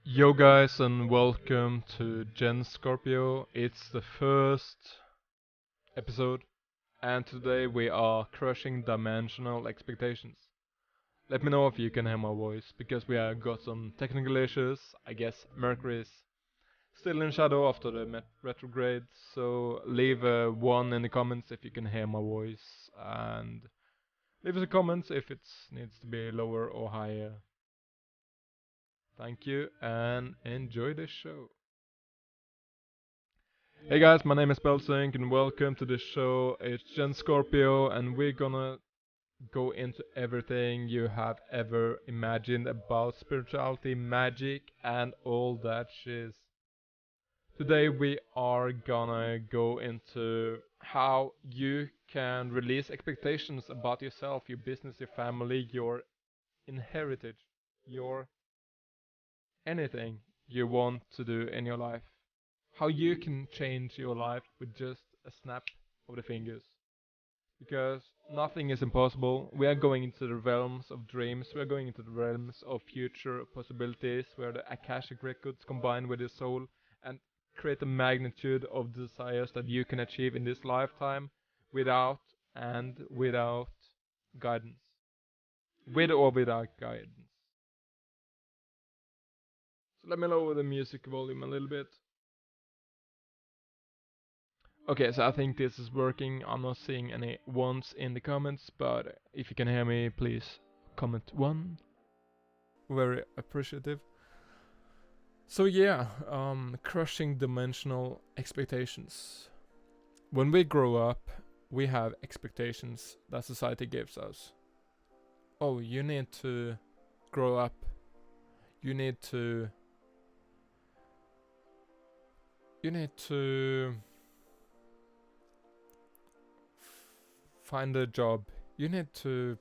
Yo guys and welcome to Gen Scorpio. It's the first episode and today we are crushing dimensional expectations. Let me know if you can hear my voice because we have got some technical issues. I guess Mercury is still in shadow after the retrograde, so leave a 1 in the comments if you can hear my voice and leave us a comment if it needs to be lower or higher. Thank you and enjoy the show. Hey guys, my name is Belsink and welcome to the show. It's Gen Scorpio and we're gonna go into everything you have ever imagined about spirituality, magic and all that shiz. Today we are gonna go into how you can release expectations about yourself, your business, your family, your inheritance, your anything you want to do in your life. How you can change your life with just a snap of the fingers. Because nothing is impossible. We are going into the realms of dreams, we are going into the realms of future possibilities where the Akashic records combine with your soul and create a magnitude of desires that you can achieve in this lifetime without without guidance. With or without guidance. So let me lower the music volume a little bit. Okay, so I think this is working. I'm not seeing any ones in the comments, but if you can hear me, please comment one. Very appreciative. So yeah, crushing dimensional expectations. When we grow up, we have expectations that society gives us. Oh, you need to grow up. You need to you need to find a job. You need to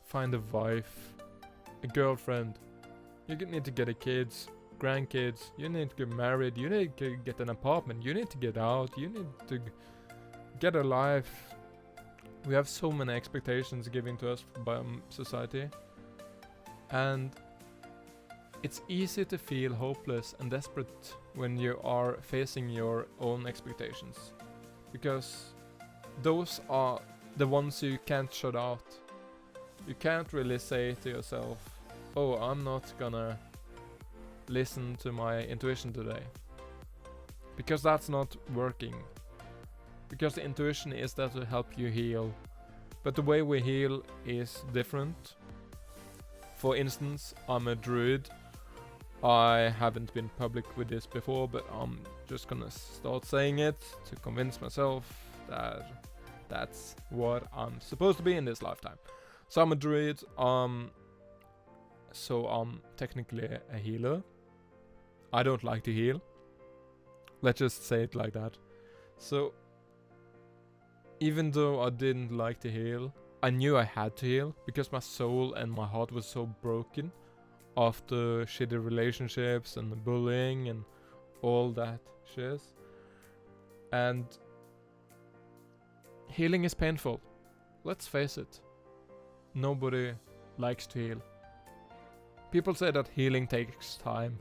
find a wife, a girlfriend. You need to get a kids, grandkids. You need to get married. You need to get an apartment. You need to get out. You need to get a life. We have so many expectations given to us by society, and it's easy to feel hopeless and desperate when you are facing your own expectations, because those are the ones you can't shut out. You can't really say to yourself, oh, I'm not gonna listen to my intuition today. Because that's not working. Because the intuition is there to help you heal. But the way we heal is different. For instance, I'm a druid. I haven't been public with this before, but I'm just gonna start saying it to convince myself that that's what I'm supposed to be in this lifetime. So I'm a druid, so I'm technically a healer. I don't like to heal. Let's just say it like that. So, even though I didn't like to heal, I knew I had to heal because my soul and my heart was so broken after shitty relationships and bullying and all that shit. And healing is painful. Let's face it. Nobody likes to heal. People say that healing takes time.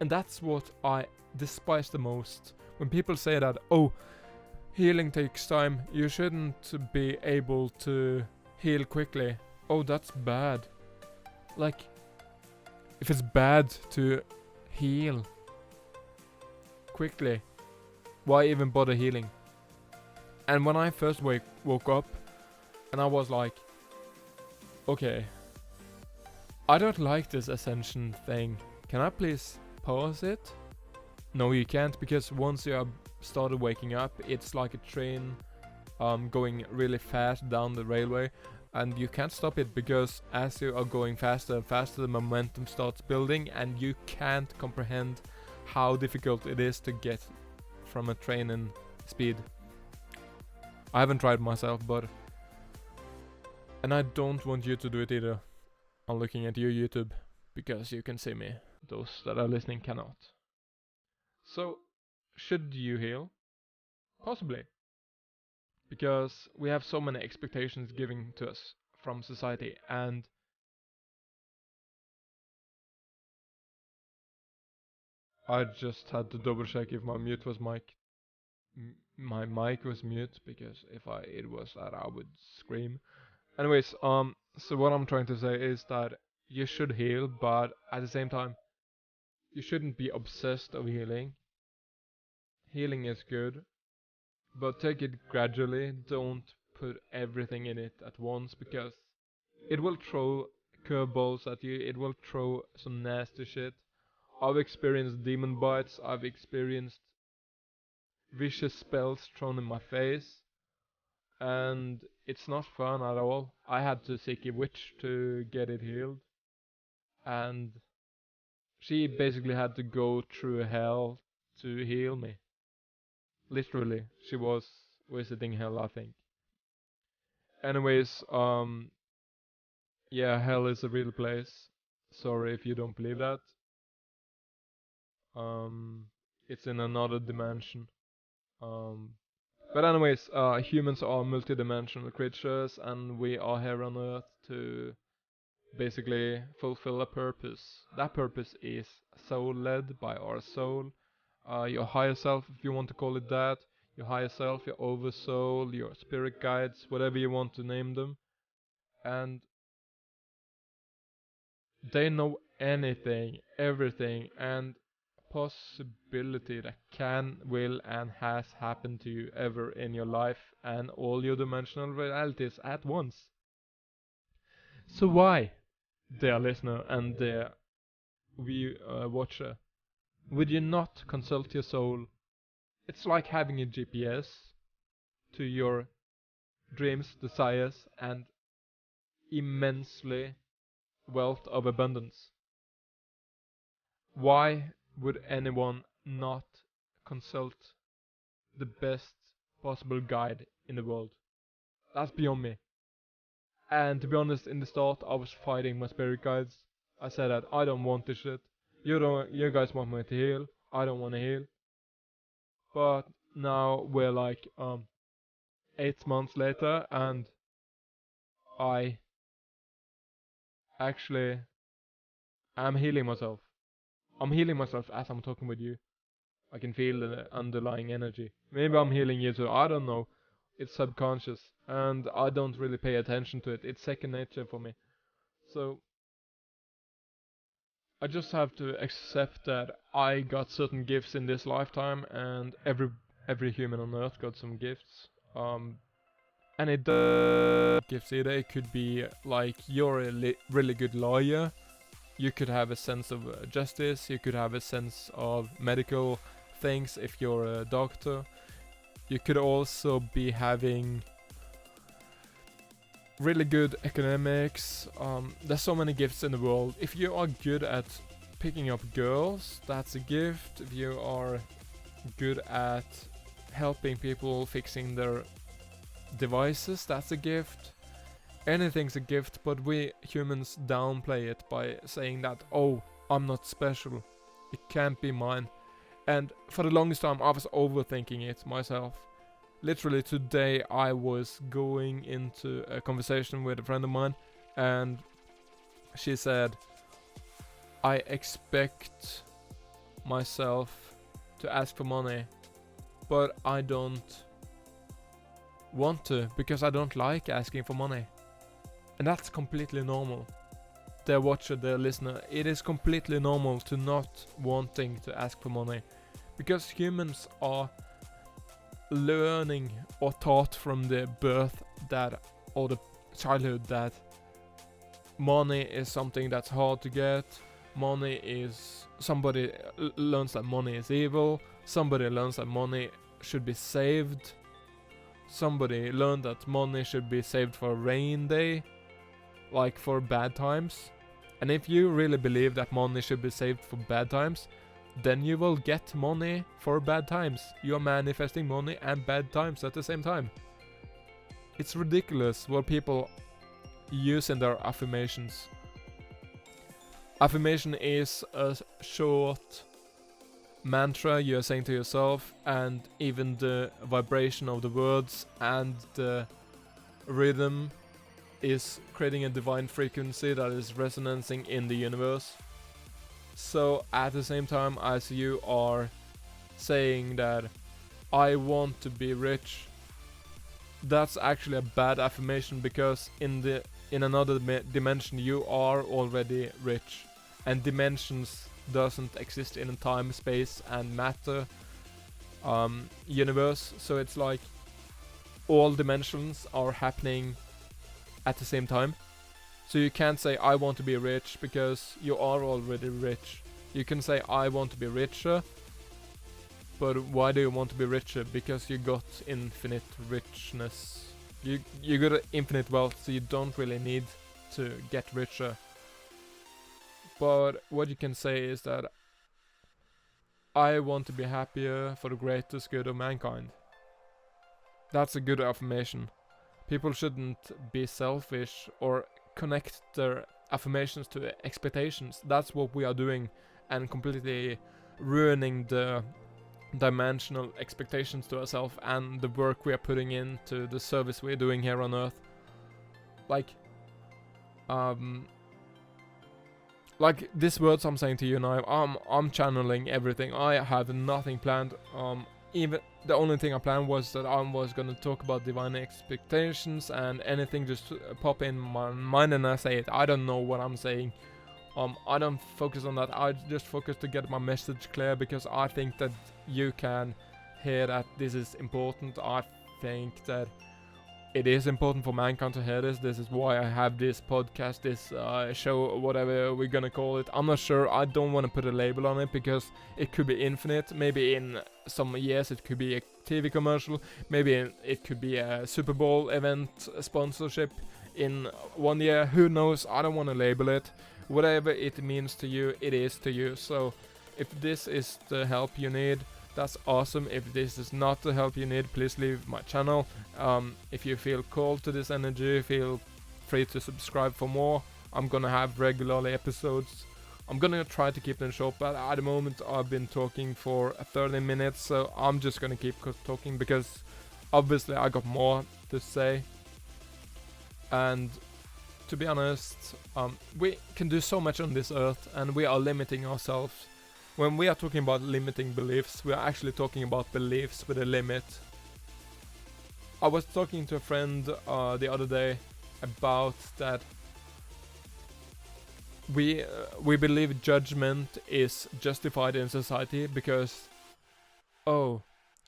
And that's what I despise the most. When people say that, oh, healing takes time, you shouldn't be able to heal quickly. Oh, that's bad. Like, if it's bad to heal quickly, why even bother healing? And when I first woke up, and I was like, okay, I don't like this ascension thing. Can I please pause it? No, you can't, because once you have started waking up, it's like a train going really fast down the railway, and you can't stop it because as you are going faster and faster, the momentum starts building, and you can't comprehend how difficult it is to get from a train in speed. I haven't tried myself, and I don't want you to do it either. I'm looking at your YouTube because you can see me. Those that are listening cannot. So, should you heal? Possibly. Because we have so many expectations given to us from society, and I just had to double check if my mute was my mic was mute, because if it was that, I would scream. Anyways, so what I'm trying to say is that you should heal, but at the same time, you shouldn't be obsessed of healing. Healing is good, but take it gradually. Don't put everything in it at once, because it will throw curveballs at you. It will throw some nasty shit. I've experienced demon bites. I've experienced vicious spells thrown in my face, and it's not fun at all. I had to seek a witch to get it healed, and she basically had to go through hell to heal me. Literally, she was visiting hell, I think. Anyways, yeah, hell is a real place. Sorry if you don't believe that. Um, it's in another dimension. Um, but anyways, humans are multidimensional creatures, and we are here on Earth to basically fulfill a purpose. That purpose is soul-led by our soul, your higher self, if you want to call it that, your higher self, your oversoul, your spirit guides, whatever you want to name them, and they know anything, everything, and possibility that can, will, and has happened to you ever in your life and all your dimensional realities at once. So why, dear listener and dear watcher, would you not consult your soul? It's like having a GPS to your dreams, desires, and immensely wealth of abundance. Why would anyone not consult the best possible guide in the world? That's beyond me. And to be honest, in the start, I was fighting my spirit guides. I said that I don't want this shit. You guys want me to heal. I don't want to heal. But now we're like 8 months later, and I actually am healing myself. I'm healing myself as I'm talking with you. I can feel the underlying energy. Maybe I'm healing you too. I don't know. It's subconscious, and I don't really pay attention to it. It's second nature for me. So I just have to accept that I got certain gifts in this lifetime, and every human on Earth got some gifts. And it gifts either. It could be like you're a really good lawyer. You could have a sense of justice. You could have a sense of medical things if you're a doctor. You could also be having really good economics. There's so many gifts in the world. If you are good at picking up girls, that's a gift. If you are good at helping people fixing their devices, that's a gift. Anything's a gift, but we humans downplay it by saying that, oh, I'm not special, it can't be mine. And for the longest time I was overthinking it myself. Literally today I was going into a conversation with a friend of mine, and she said, I expect myself to ask for money, but I don't want to, because I don't like asking for money. And that's completely normal. Dear watcher, dear listener, it is completely normal to not wanting to ask for money, because humans are learning or taught from the birth that, or the childhood, that money is something that's hard to get. Money is, somebody learns that money is evil. Somebody learns that money should be saved. Somebody learned that money should be saved for a rain day, like for bad times. And if you really believe that money should be saved for bad times, then you will get money for bad times. You are manifesting money and bad times at the same time. It's ridiculous what people use in their affirmations. Affirmation is a short mantra you are saying to yourself, and even the vibration of the words and the rhythm is creating a divine frequency that is resonating in the universe. So at the same time as you are saying that I want to be rich, that's actually a bad affirmation, because in another dimension you are already rich, and dimensions doesn't exist in a time, space, and matter universe. So it's like all dimensions are happening at the same time. So you can't say I want to be rich because you are already rich. You can say I want to be richer, but why do you want to be richer? Because you got infinite richness. You got infinite wealth, so you don't really need to get richer. But what you can say is that I want to be happier for the greatest good of mankind. That's a good affirmation. People shouldn't be selfish or connect their affirmations to expectations. That's what we are doing, and completely ruining the dimensional expectations to ourselves and the work we are putting into the service we're doing here on Earth. Like this words I'm saying to you now, I'm channeling everything. I have nothing planned. Even the only thing I planned was that I was gonna talk about divine expectations, and anything just pop in my mind and I say it. I don't know what I'm saying. I don't focus on that. I just focus to get my message clear, because I think that you can hear that this is important. I think that it is important for mankind to hear this. This is why I have this podcast, this show, whatever we're gonna call it. I'm not sure. I don't want to put a label on it, because it could be infinite. Maybe in some years it could be a TV commercial. Maybe it could be a Super Bowl event sponsorship in 1 year. Who knows? I don't want to label it. Whatever it means to you, it is to you. So if this is the help you need, that's awesome. If this is not the help you need, please leave my channel. If you feel called to this energy, feel free to subscribe for more. I'm gonna have regularly episodes. I'm gonna try to keep them short, but at the moment I've been talking for 30 minutes, so I'm just gonna keep talking, because obviously I got more to say. And to be honest, we can do so much on this earth, and we are limiting ourselves. When we are talking about limiting beliefs, we are actually talking about beliefs with a limit. I was talking to a friend the other day about that we believe judgment is justified in society because, oh,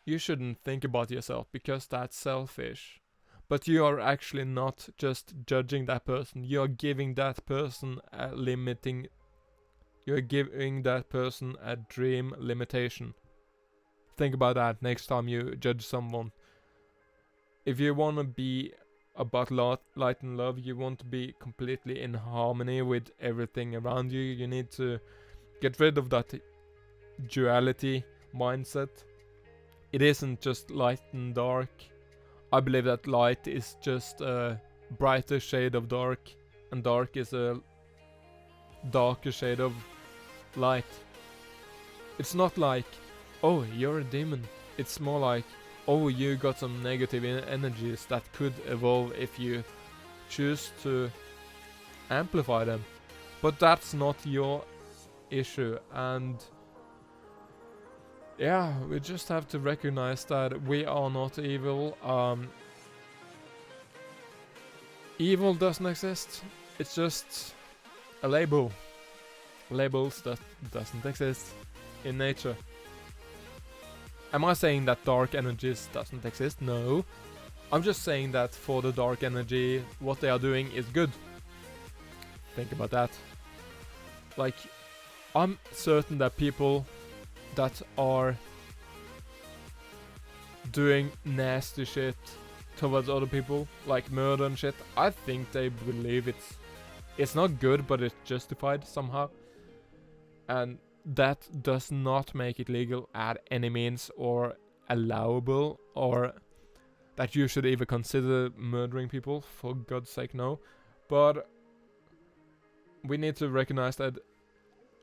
you shouldn't think about yourself because that's selfish. But you are actually not just judging that person, you are giving that person a limiting. You're giving that person a dream limitation. Think about that next time you judge someone. If you want to be about light and love, you want to be completely in harmony with everything around you, you need to get rid of that duality mindset. It isn't just light and dark. I believe that light is just a brighter shade of dark, and dark is a darker shade of light. It's not like, oh, you're a demon. It's more like, oh, you got some negative energies that could evolve if you choose to amplify them. But that's not your issue, and yeah, we just have to recognize that we are not evil. Evil doesn't exist. It's just a label. Labels that doesn't exist in nature. Am I saying that dark energies doesn't exist? No. I'm just saying that for the dark energy, what they are doing is good. Think about that. Like, I'm certain that people that are doing nasty shit towards other people, like murder and shit, I think they believe it's not good, but it's justified somehow. And that does not make it legal at any means, or allowable, or that you should even consider murdering people, for God's sake, no. But we need to recognize that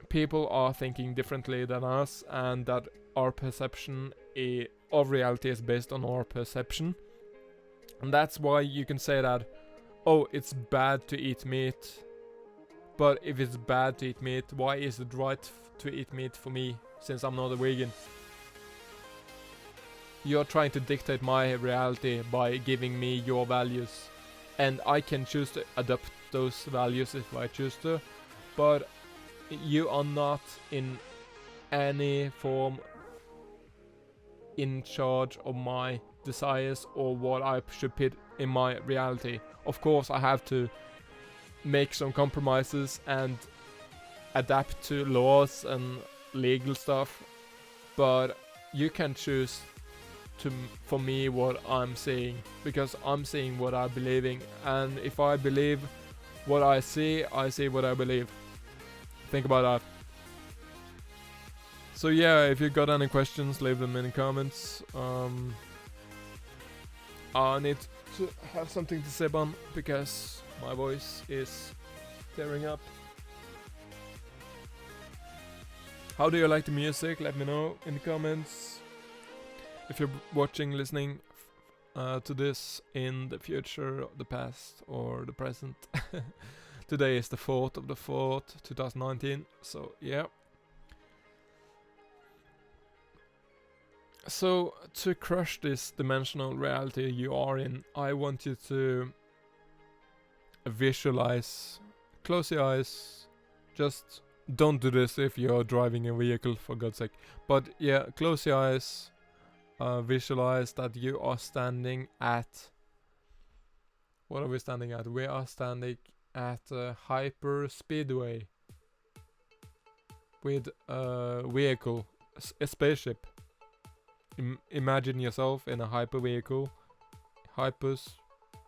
people are thinking differently than us, and that our perception of reality is based on our perception. And that's why you can say that, oh, it's bad to eat meat. But if it's bad to eat meat, why is it right to eat meat for me, since I'm not a vegan? You're trying to dictate my reality by giving me your values. And I can choose to adopt those values if I choose to. But you are not in any form in charge of my desires or what I should put in my reality. Of course, I have to make some compromises and adapt to laws and legal stuff, but you can choose for me what I'm saying, because I'm saying what I believe in, and if I believe what I see what I believe. Think about that. So yeah, if you got any questions, leave them in the comments. I need to have something to say on because my voice is tearing up. How do you like the music? Let me know in the comments. If you're watching, listening to this in the future, the past, or the present. Today is the 4th of the 4th, 2019. So yeah. So to crush this dimensional reality you are in, I want you to visualize, close your eyes, just don't do this if you're driving a vehicle, for God's sake, but yeah, close your eyes, visualize that you are standing at, what are we standing at? We are standing at a hyper speedway with a vehicle, a spaceship. Imagine yourself in a hyper vehicle, hyper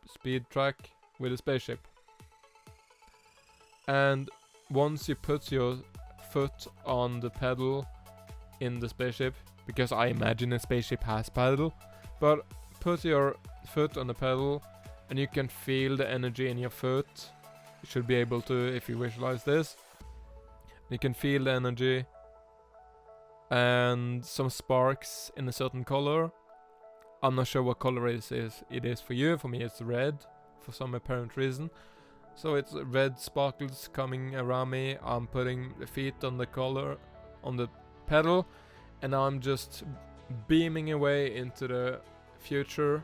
speed track with a spaceship. And once you put your foot on the pedal in the spaceship, because I imagine a spaceship has pedal, but put your foot on the pedal and you can feel the energy in your foot. You should be able to if you visualize this. You can feel the energy and some sparks in a certain color. I'm not sure what color it is for you. For me it's red for some apparent reason. So it's red sparkles coming around me. I'm putting the feet on the collar, on the pedal, and I'm just beaming away into the future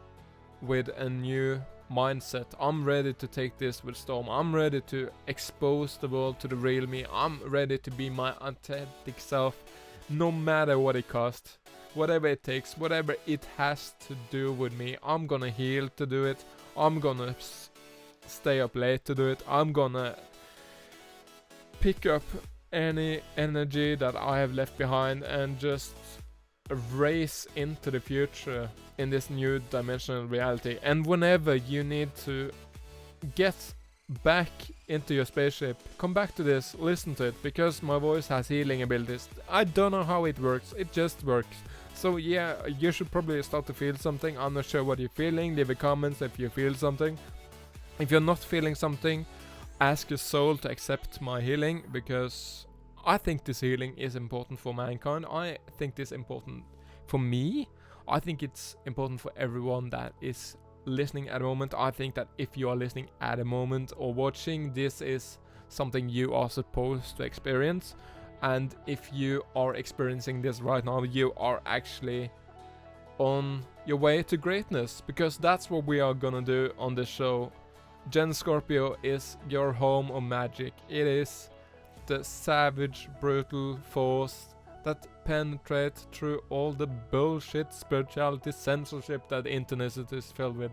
with a new mindset. I'm ready to take this with storm. I'm ready to expose the world to the real me. I'm ready to be my authentic self, no matter what it costs, whatever it takes, whatever it has to do with me. I'm gonna heal to do it. I'm gonna stay up late to do it. I'm gonna pick up any energy that I have left behind and just race into the future in this new dimensional reality. And whenever you need to get back into your spaceship, come back to this, listen to it, because my voice has healing abilities. I don't know how it works, it just works. So yeah, you should probably start to feel something. I'm not sure what you're feeling. Leave a comment if you feel something. If you're not feeling something, ask your soul to accept my healing, because I think this healing is important for mankind. I think this is important for me. I think it's important for everyone that is listening at the moment. I think that if you are listening at the moment or watching, this is something you are supposed to experience. And if you are experiencing this right now, you are actually on your way to greatness, because that's what we are gonna do on this show. Gen Scorpio is your home of magic. It is the savage, brutal force that penetrates through all the bullshit, spirituality, censorship that the internet is filled with.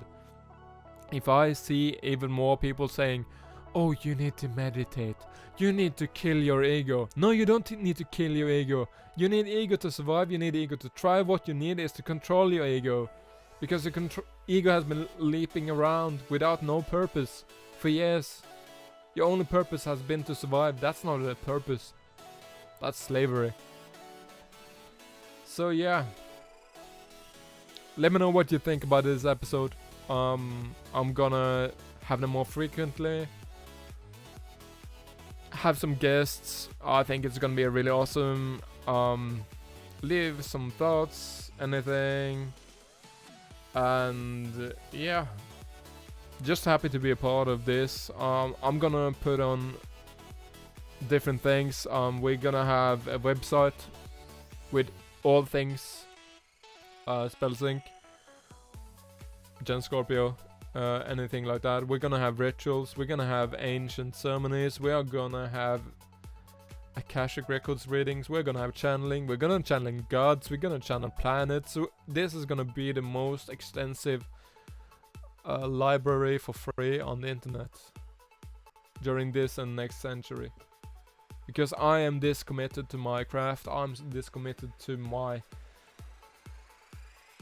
If I see even more people saying, oh, you need to meditate, you need to kill your ego. No, you don't need to kill your ego. You need ego to survive, you need ego to thrive. What you need is to control your ego. Because your ego has been leaping around without no purpose for years. Your only purpose has been to survive. That's not a purpose. That's slavery. So yeah. Let me know what you think about this episode. I'm gonna have them more frequently. Have some guests. I think it's gonna be really awesome. Leave some thoughts, anything. And yeah, just happy to be a part of this. I'm gonna put on different things. We're gonna have a website with all things Spellsync, Gen Scorpio, anything like that. We're gonna have rituals, we're gonna have ancient ceremonies, we are gonna have Akashic Records readings, we're gonna have channeling, we're gonna channeling gods, we're gonna channel planets. So this is gonna be the most extensive library for free on the internet during this and next century. Because I am this committed to my craft, I'm this committed to my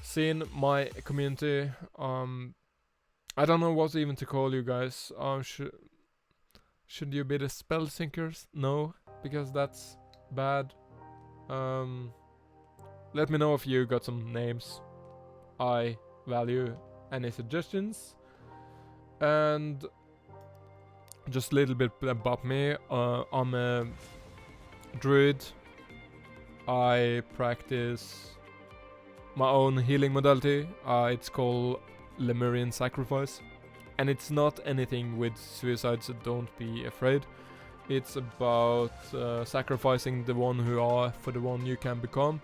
scene, my community. I don't know what even to call you guys. Should you be the spell sinkers? No, because that's bad. Let me know if you got some names. I value any suggestions. And just a little bit about me. I'm a druid. I practice my own healing modality. It's called Lemurian Sacrifice. And it's not anything with suicide, so don't be afraid. It's about sacrificing the one who are for the one you can become.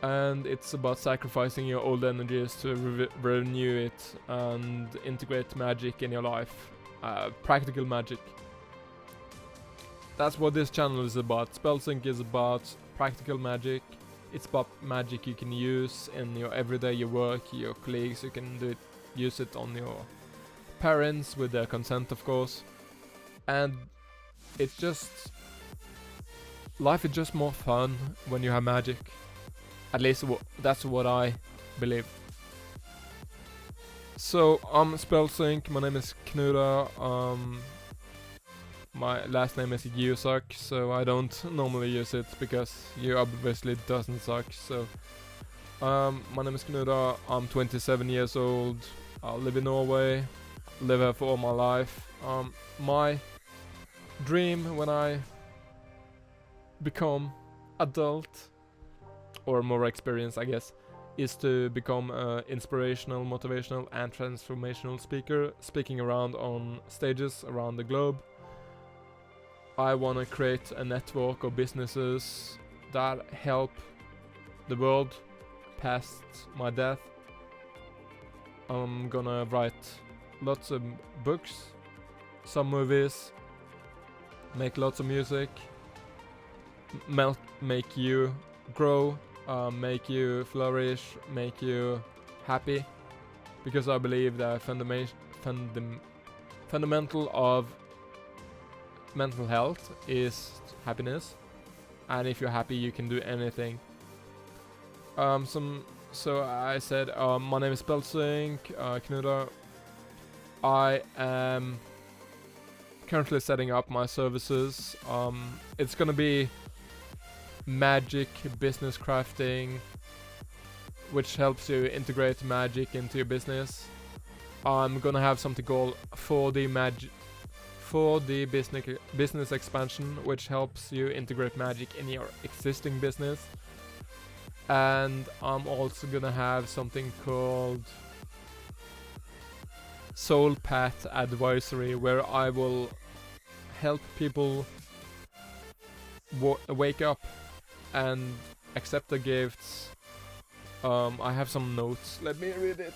And it's about sacrificing your old energies to renew it and integrate magic in your life. Practical magic. That's what this channel is about. Spellsync is about practical magic. It's about magic you can use in your everyday, your work, your colleagues. You can use it on your parents with their consent, of course. And it's just... life is just more fun when you have magic. At least that's what I believe. So, I'm Spellsync, my name is Knuda, my last name is Yusak, so I don't normally use it because you obviously doesn't suck, so... my name is Knuda, I'm 27 years old, I live in Norway, live here for all my life. My dream when I become adult, or more experienced I guess, is to become an inspirational, motivational and transformational speaker, speaking around on stages around the globe. I want to create a network of businesses that help the world past my death. I'm gonna write lots of books, some movies, make lots of music, make you grow, make you flourish, make you happy, because I believe that fundamental of mental health is happiness, and if you're happy you can do anything. So I said, my name is Spellsync, Knuda. I am currently setting up my services. It's gonna be magic business crafting, which helps you integrate magic into your business. I'm gonna have something called 4D business expansion, which helps you integrate magic in your existing business. And I'm also gonna have something called Soul Path Advisory, where I will help people wake up and accept the gifts. I have some notes. Let me read it.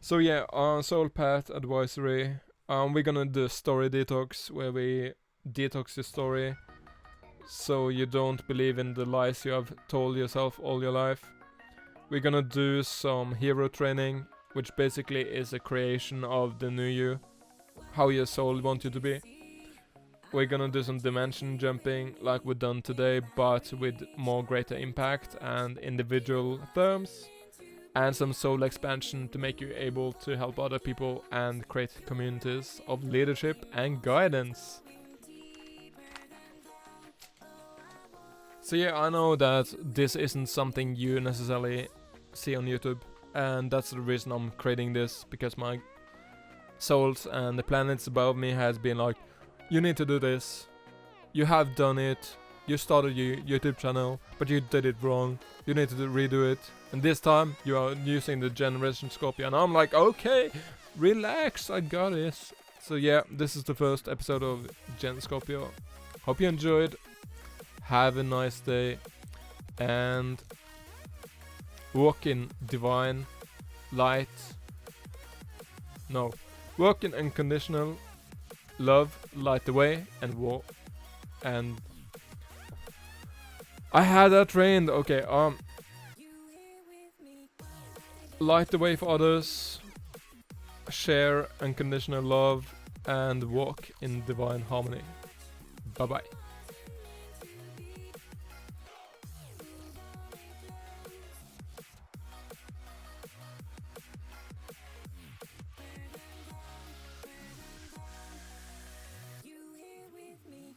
So yeah, Soul Path Advisory. We're gonna do story detox, where we detox your story, so you don't believe in the lies you have told yourself all your life. We're gonna do some hero training, which basically is a creation of the new you, how your soul wants you to be. We're gonna do some dimension jumping like we've done today, but with more greater impact and individual terms. And some soul expansion to make you able to help other people and create communities of leadership and guidance. So yeah, I know that this isn't something you necessarily see on YouTube, and that's the reason I'm creating this, because my souls and the planets above me has been like, you need to do this, you have done it, You started your YouTube channel, but you did it wrong. You need to redo it. And this time, you are using the Generation Scorpio. And I'm like, okay, relax, I got this. So yeah, this is the first episode of Gen Scorpio. Hope you enjoyed. Have a nice day. And walk in divine light. No. Walk in unconditional love, light the way, and walk. And I had that trained. Okay, light the way for others, share unconditional love, and walk in divine harmony. Bye bye.